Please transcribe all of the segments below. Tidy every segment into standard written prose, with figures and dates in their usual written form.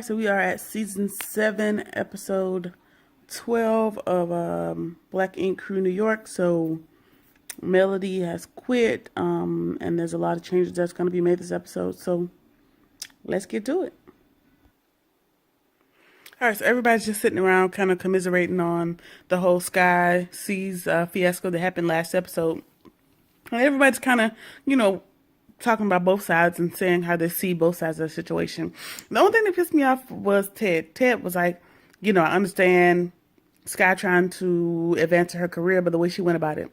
So we are at season 7, episode 12 of Black Ink Crew New York. So Melody has quit, and there's a lot of changes that's going to be made this episode. So let's get to it. All right, so everybody's just sitting around kind of commiserating on the whole Sky Seas fiasco that happened last episode. And everybody's kind of, talking about both sides and saying how they see both sides of the situation. The only thing that pissed me off was Ted. Ted was like, I understand Sky trying to advance her career, but the way she went about it,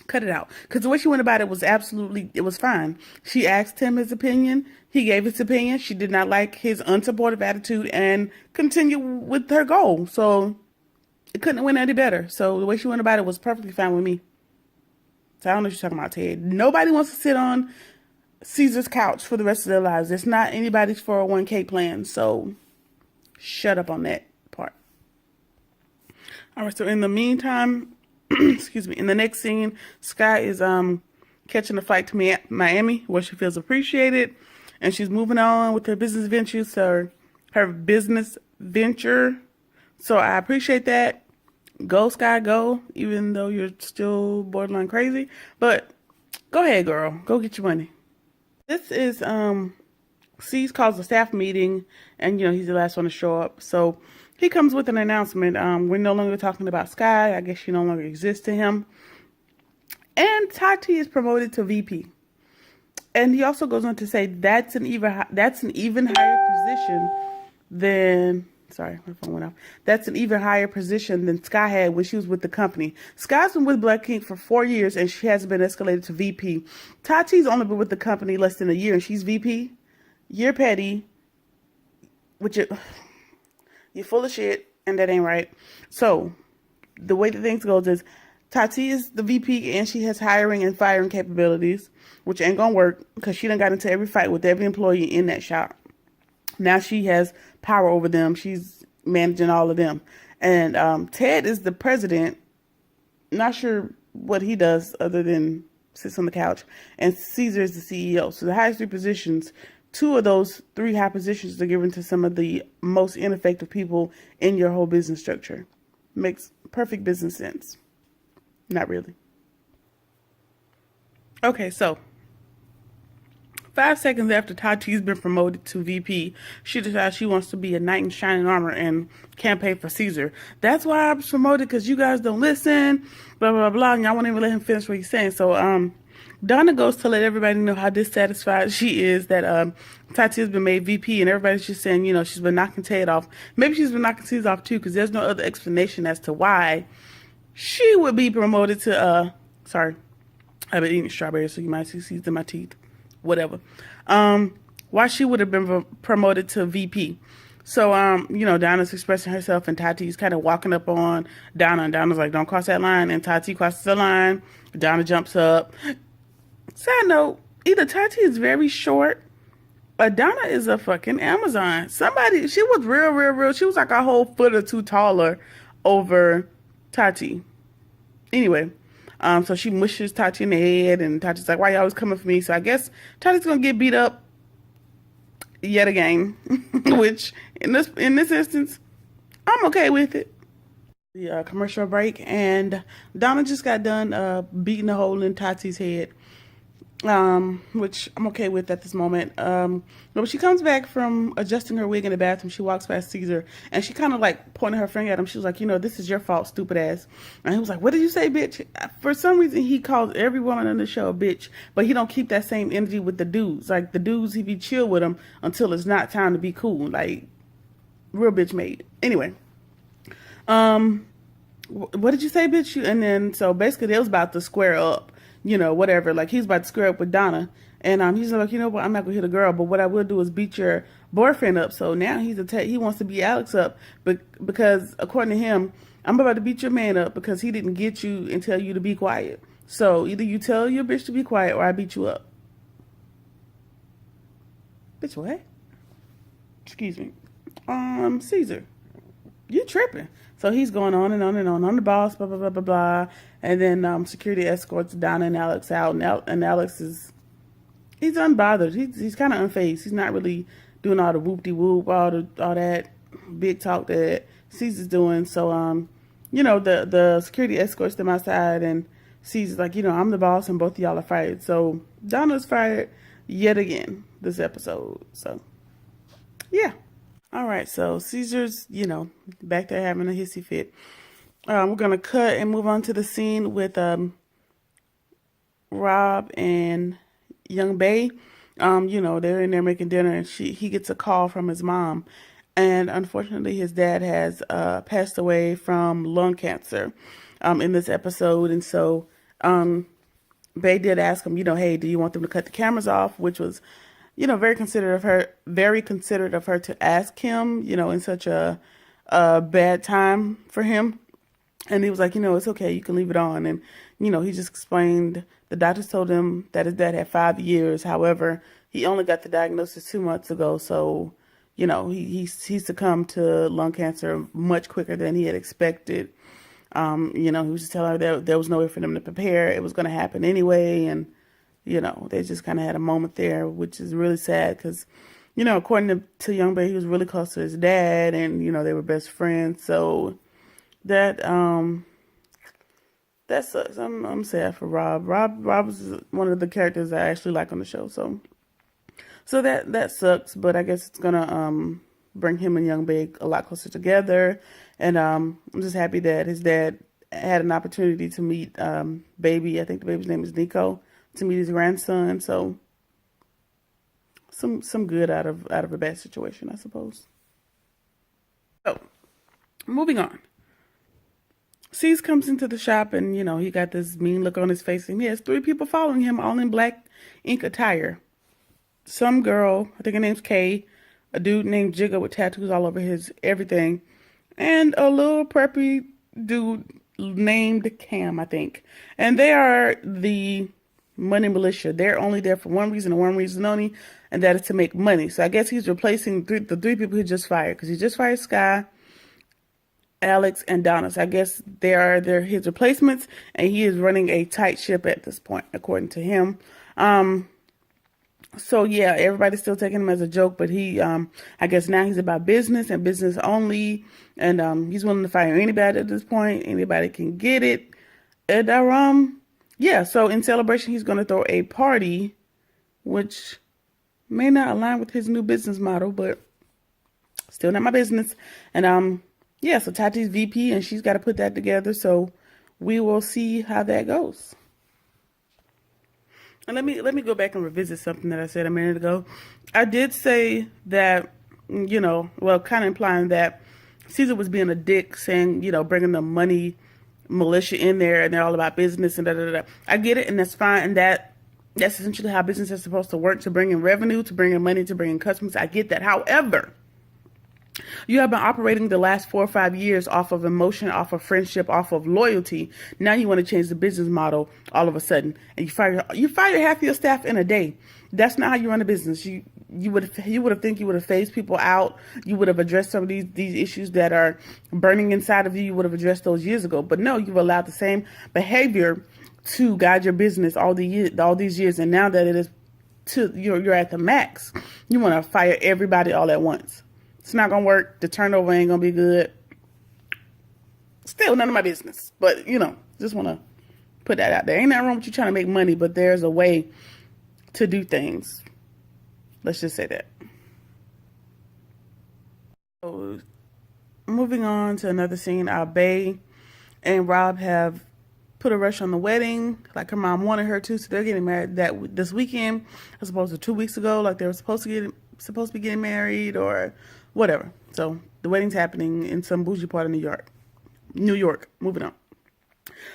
cut it out. Because the way she went about it was it was fine. She asked him his opinion. He gave his opinion. She did not like his unsupportive attitude and continued with her goal. So it couldn't have went any better. So the way she went about it was perfectly fine with me. So I don't know what you're talking about, Ted. Nobody wants to sit on Caesar's couch for the rest of their lives. It's not anybody's 401k plan, so shut up on that part. All right, so in the meantime, excuse me, in the next scene, Sky is catching a flight to Miami where she feels appreciated, and she's moving on with her business ventures, so her business venture. So I appreciate that. Go, Sky, go, even though you're still borderline crazy. But go ahead, girl. Go get your money. This is, C's calls a staff meeting, and, he's the last one to show up. So he comes with an announcement. We're no longer talking about Sky. I guess she no longer exists to him. And Tati is promoted to VP. And he also goes on to say that's an even higher position than... Sorry, my phone went off. That's an even higher position than Sky had when she was with the company. Sky's been with Black Ink for 4 years, and she hasn't been escalated to VP. Tati's only been with the company less than a year, and she's VP. You're petty. You're full of shit, and that ain't right. So, the way that things goes is, Tati is the VP, and she has hiring and firing capabilities, which ain't gonna work, because she done got into every fight with every employee in that shop. Now she has power over them. She's managing all of them. And Ted is the president. Not sure what he does other than sits on the couch. And Caesar is the CEO. So the highest 3 positions, 2 of those 3 high positions are given to some of the most ineffective people in your whole business structure. Makes perfect business sense. Not really. Okay, so 5 seconds after Tati's been promoted to VP, she decides she wants to be a knight in shining armor and campaign for Caesar. That's why I was promoted, because you guys don't listen, blah, blah, blah, and y'all won't even let him finish what he's saying. So, Donna goes to let everybody know how dissatisfied she is that Tati has been made VP, and everybody's just saying, she's been knocking Ted off. Maybe she's been knocking Caesar off too, because there's no other explanation as to why she would be promoted to, sorry, I've been eating strawberries, so you might see seeds in my teeth. Whatever. Why she would have been promoted to VP. So, Donna's expressing herself, and Tati's kind of walking up on Donna, and Donna's like, don't cross that line, and Tati crosses the line. Donna jumps up. Side note, either Tati is very short, or Donna is a fucking Amazon. She was real. She was like a whole foot or 2 taller over Tati. Anyway. So she mushes Tati in the head, and Tati's like, why you always coming for me? So I guess Tati's gonna get beat up yet again, which in this instance, I'm okay with it. The commercial break, and Donna just got done beating a hole in Tati's head, which I'm okay with at this moment. But when she comes back from adjusting her wig in the bathroom, she walks past Caesar, and she kind of like pointed her finger at him. She was like, this is your fault, stupid ass. And he was like, what did you say, bitch? For some reason, he calls every woman on the show a bitch, but he don't keep that same energy with the dudes. Like, the dudes, he be chill with them until it's not time to be cool. Like, real bitch made. Anyway, what did you say, bitch? And then, so basically, they was about to square up. Whatever. Like, he's about to square up with Donna. And he's like, what? I'm not going to hit a girl, but what I will do is beat your boyfriend up. So now he wants to beat Alex up. But because, according to him, I'm about to beat your man up because he didn't get you and tell you to be quiet. So either you tell your bitch to be quiet or I beat you up. Bitch, what? Excuse me. Caesar. You tripping. So he's going on and on and on. I'm the boss, blah, blah, blah, blah, blah. And then security escorts Donna and Alex out. And Alex he's unbothered. He's kind of unfazed. He's not really doing all the whoop-de-whoop, all that big talk that Caesar's doing. So, the security escorts them outside, and Caesar's like, I'm the boss and both of y'all are fired. So Donna's fired yet again this episode. So, yeah. All right, so Caesar's, back there having a hissy fit. We're going to cut and move on to the scene with Rob and Young Bae. They're in there making dinner, and he gets a call from his mom. And unfortunately, his dad has passed away from lung cancer in this episode. And so Bae did ask him, hey, do you want them to cut the cameras off? Which was, very considerate of her to ask him, in such a bad time for him. And he was like, it's okay, you can leave it on. And, he just explained, the doctors told him that his dad had 5 years. However, he only got the diagnosis 2 months ago. So, he succumbed to lung cancer much quicker than he had expected. He was just telling her that there was no way for them to prepare. It was going to happen anyway. And, they just kind of had a moment there, which is really sad because, according to Young Bae, he was really close to his dad and, they were best friends. So that sucks. I'm sad for Rob. Rob is one of the characters I actually like on the show. So that sucks, but I guess it's gonna bring him and Young Bae a lot closer together. And I'm just happy that his dad had an opportunity to meet baby. I think the baby's name is Nico, to meet his grandson. So some good out of a bad situation, I suppose. So moving on. Cease comes into the shop and, he got this mean look on his face, and he has 3 people following him, all in black ink attire. Some girl, I think her name's Kay, a dude named Jigga with tattoos all over his everything, and a little preppy dude named Cam, I think. And they are the money militia. They're only there for one reason and one reason only, and that is to make money. So I guess he's replacing the 3 people he just fired, because he just fired Sky, Alex, and Donna. So I guess they're his replacements, and he is running a tight ship at this point, according to him. So yeah, everybody's still taking him as a joke, but he, I guess now he's about business and business only, and he's willing to fire anybody at this point. Anybody can get it. And yeah. So in celebration, he's going to throw a party, which may not align with his new business model, but still not my business. And yeah, so Tati's VP, and she's got to put that together. So we will see how that goes. And let me go back and revisit something that I said a minute ago. I did say that, kind of implying that Caesar was being a dick, saying, bringing the money militia in there and they're all about business and da-da-da. I get it, and that's fine. And that's essentially how business is supposed to work, to bring in revenue, to bring in money, to bring in customers. I get that. However, you have been operating the last 4 or 5 years off of emotion, off of friendship, off of loyalty. Now you want to change the business model all of a sudden, and you fire half your staff in a day. That's not how you run a business. You would have phased people out. You would have addressed some of these issues that are burning inside of you. You would have addressed those years ago. But no, you've allowed the same behavior to guide your business all these years, and now that it is you're at the max, you want to fire everybody all at once. It's not going to work. The turnover ain't going to be good. Still none of my business. But, just want to put that out there. Ain't nothing wrong with you trying to make money, but there's a way to do things. Let's just say that. So, moving on to another scene. Bae and Rob have put a rush on the wedding. Like her mom wanted her to, so they're getting married this weekend, as opposed to 2 weeks ago, like they were supposed to be getting married or whatever. So the wedding's happening in some bougie part of New York. Moving on.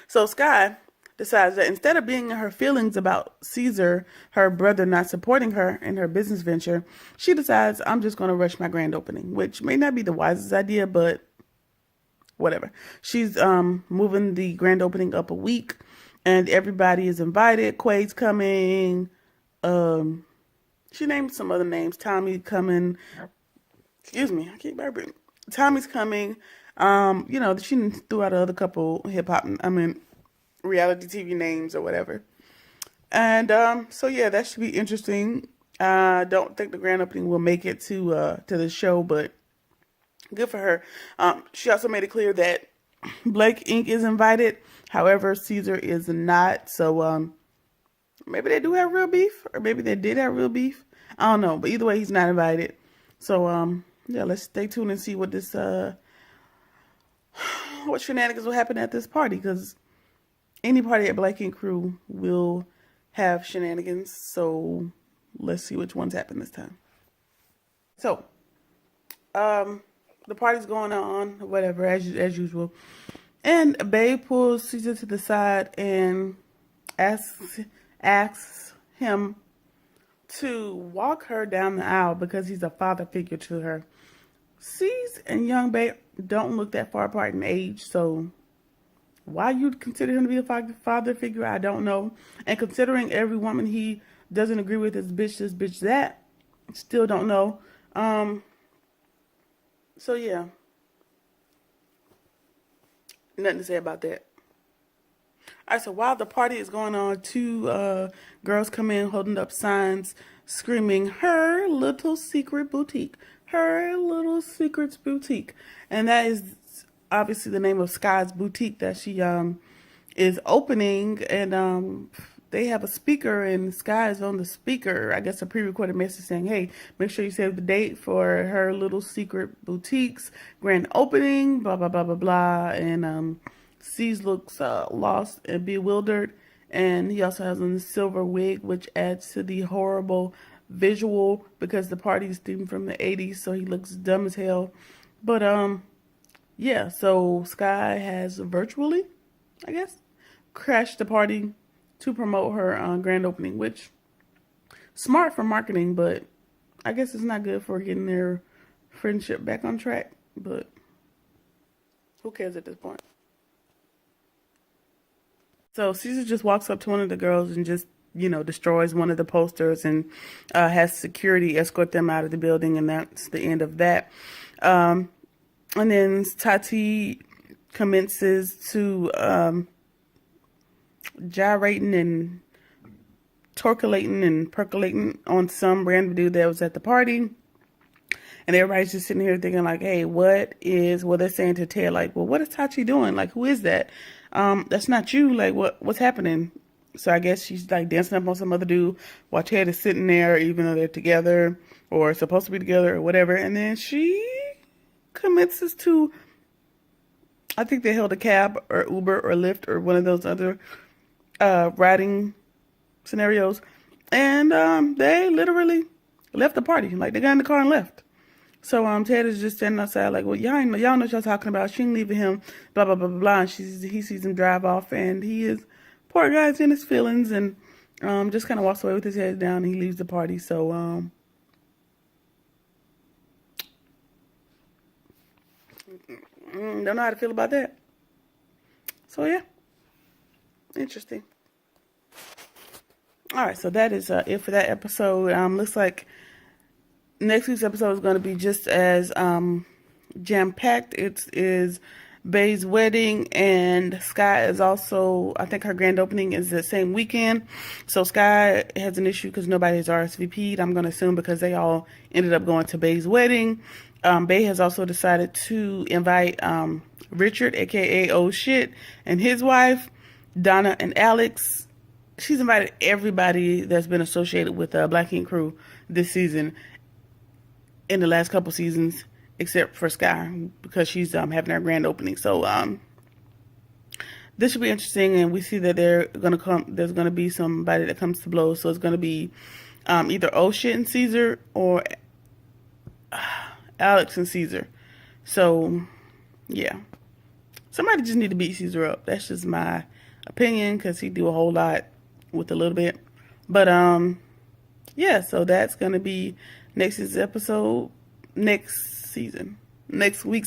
So Sky decides that instead of being in her feelings about Caesar, her brother, not supporting her in her business venture, she decides, I'm just going to rush my grand opening, which may not be the wisest idea, but whatever. She's moving the grand opening up a week, and everybody is invited. Quade's coming. She named some other names. Tommy coming. Excuse me, I keep burping. Tommy's coming. She threw out another couple reality TV names or whatever. And so yeah, that should be interesting. I don't think the grand opening will make it to the show, but good for her. She also made it clear that Blake Inc. is invited. However, Caesar is not. So maybe they do have real beef, or maybe they did have real beef. I don't know, but either way, he's not invited. So yeah, let's stay tuned and see what this what shenanigans will happen at this party, because any party at Blake and Crew will have shenanigans. So let's see which ones happen this time. So the party's going on, whatever, as usual. And Babe pulls Caesar to the side and asks him to walk her down the aisle because he's a father figure to her. Cease and young Babe don't look that far apart in age, so why you'd consider him to be a father figure, I don't know. And considering every woman he doesn't agree with is bitch this, bitch that, still don't know. So yeah, nothing to say about that. All right, so while the party is going on, two girls come in holding up signs screaming, "Her Little Secret Boutique. Her Little Secrets Boutique." And that is obviously the name of Sky's boutique that she is opening. And they have a speaker, and Sky is on the speaker. I guess a pre-recorded message saying, "Hey, make sure you save the date for Her Little Secret Boutique's grand opening, blah, blah, blah, blah, blah." And C's looks lost and bewildered, and he also has on the silver wig, which adds to the horrible visual because the party is themed from the 80s, so he looks dumb as hell. But yeah, so Sky has virtually, I guess, crashed the party to promote her grand opening, which smart for marketing, but I guess it's not good for getting their friendship back on track. But who cares at this point? So Caesar just walks up to one of the girls and just, destroys one of the posters and has security escort them out of the building, and that's the end of that. And then Tati commences to gyrating and torculating and percolating on some random dude that was at the party. And everybody's just sitting here thinking like, hey, they're saying to Ted, like, well, what is Tachi doing? Like, who is that? That's not you. Like, what's happening? So I guess she's like dancing up on some other dude while Ted is sitting there, even though they're together or supposed to be together or whatever. And then she commences to, I think they held a cab or Uber or Lyft or one of those other riding scenarios. And they literally left the party. Like, they got in the car and left. So Ted is just standing outside like, well, y'all know what y'all talking about. She ain't leaving him, blah, blah, blah, blah, blah. And he sees him drive off, and poor guy's in his feelings, and just kind of walks away with his head down, and he leaves the party. So don't know how to feel about that. So yeah, interesting. All right, so that is it for that episode. Looks like next week's episode is going to be just as jam-packed. It is Bay's wedding, and Sky is also, I think her grand opening is the same weekend. So Sky has an issue because nobody has RSVP'd, I'm going to assume, because they all ended up going to Bay's wedding. Bay has also decided to invite Richard, aka Oh Shit, and his wife, Donna and Alex. She's invited everybody that's been associated with Black Ink Crew this season, in the last couple seasons, except for Sky, because she's having her grand opening. So this should be interesting, and we see that there's going to be somebody that comes to blows. So it's going to be either Oh Shit and Caesar or Alex and Caesar. So yeah, somebody just need to beat Caesar up. That's just my opinion, because he do a whole lot with a little bit. But yeah, so that's going to be next week's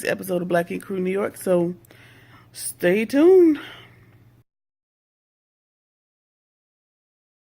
episode of Black Ink Crew New York. So stay tuned.